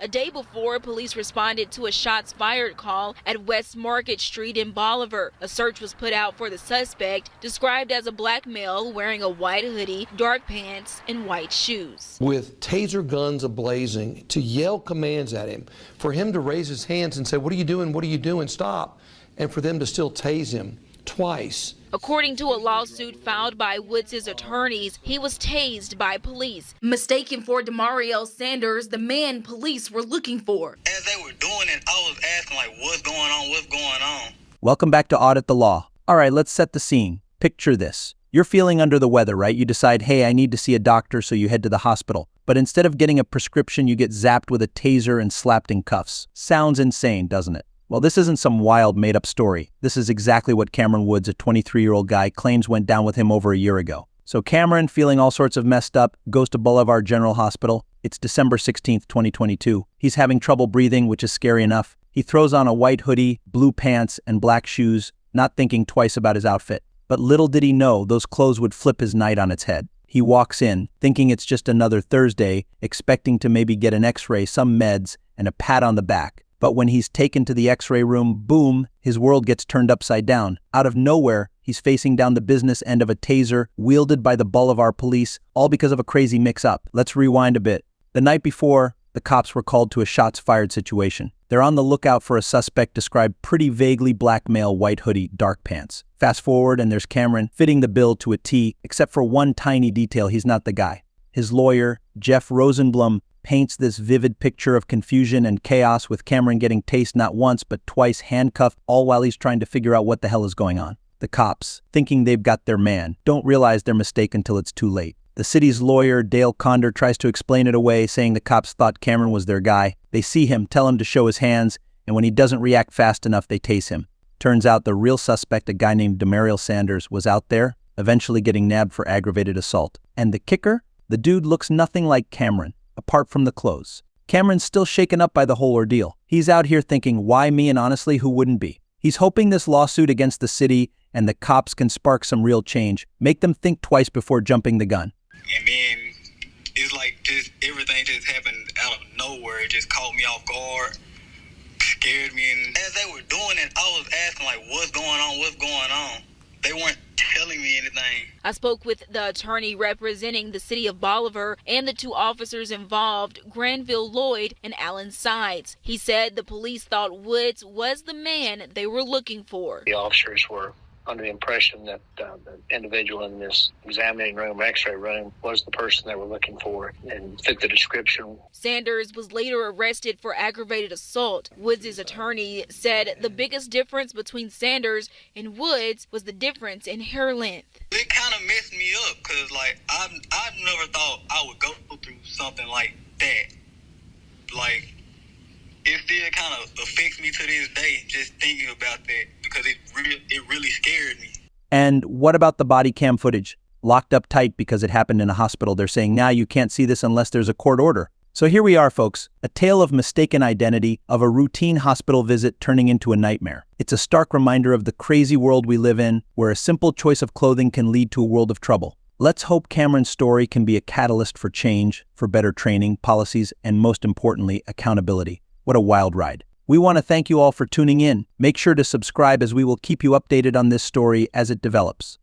A day before, police responded to a shots fired call at West Market Street in Bolivar. A search was put out for the suspect, described as a black male wearing a white hoodie, dark pants, and white shoes. With taser guns ablazing, to yell commands at him, for him to raise his hands and say, "What are you doing? What are you doing? Stop." And for them to still tase him twice. According to a lawsuit filed by Woods' attorneys, he was tased by police, mistaken for Demario Sanders, the man police were looking for. As they were doing it, I was asking, like, what's going on? What's going on? Welcome back to Audit the Law. All right, let's set the scene. Picture this. You're feeling under the weather, right? You decide, hey, I need to see a doctor, so you head to the hospital. But instead of getting a prescription, you get zapped with a taser and slapped in cuffs. Sounds insane, doesn't it? Well, this isn't some wild, made-up story. This is exactly what Cameron Woods, a 23-year-old guy, claims went down with him over a year ago. So Cameron, feeling all sorts of messed up, goes to Boulevard General Hospital. It's December 16th, 2022. He's having trouble breathing, which is scary enough. He throws on a white hoodie, blue pants, and black shoes, not thinking twice about his outfit. But little did he know those clothes would flip his night on its head. He walks in, thinking it's just another Thursday, expecting to maybe get an x-ray, some meds, and a pat on the back. But when he's taken to the x-ray room, boom, his world gets turned upside down. Out of nowhere, he's facing down the business end of a taser wielded by the Boulevard police, all because of a crazy mix-up. Let's rewind a bit. The night before, the cops were called to a shots-fired situation. They're on the lookout for a suspect described pretty vaguely black male, white hoodie, dark pants. Fast forward, and there's Cameron fitting the bill to a T, except for one tiny detail: he's not the guy. His lawyer, Jeff Rosenblum, paints this vivid picture of confusion and chaos, with Cameron getting tased not once but twice, handcuffed, all while he's trying to figure out what the hell is going on. The cops, thinking they've got their man, don't realize their mistake until it's too late. The city's lawyer, Dale Condor, tries to explain it away, saying the cops thought Cameron was their guy. They see him, tell him to show his hands, and when he doesn't react fast enough, they tase him. Turns out the real suspect, a guy named Demario Sanders, was out there, eventually getting nabbed for aggravated assault. And the kicker? The dude looks nothing like Cameron, apart from the clothes. Cameron's still shaken up by the whole ordeal. He's out here thinking, why me, and honestly, who wouldn't be? He's hoping this lawsuit against the city and the cops can spark some real change, make them think twice before jumping the gun. And then it's like just everything just happened out of nowhere. It just caught me off guard, scared me. And as they were doing it, I was asking, like, what's going on? What's going on? They weren't telling me anything. I spoke with the attorney representing the city of Bolivar and the two officers involved, Granville Lloyd and Alan Sides. He said the police thought Woods was the man they were looking for. The officers were under the impression that the individual in this examining room, x-ray room, was the person they were looking for and fit the description. Sanders was later arrested for aggravated assault. Woods' attorney said the biggest difference between Sanders and Woods was the difference in hair length. It kind of messed me up because, like, I never thought I would go through something like that. Like, it still kind of affects me to this day just thinking about that because it really scared me. And what about the body cam footage? Locked up tight because it happened in a hospital. They're saying, now you can't see this unless there's a court order. So here we are, folks. A tale of mistaken identity, of a routine hospital visit turning into a nightmare. It's a stark reminder of the crazy world we live in, where a simple choice of clothing can lead to a world of trouble. Let's hope Cameron's story can be a catalyst for change, for better training, policies, and most importantly, accountability. What a wild ride. We want to thank you all for tuning in. Make sure to subscribe, as we will keep you updated on this story as it develops.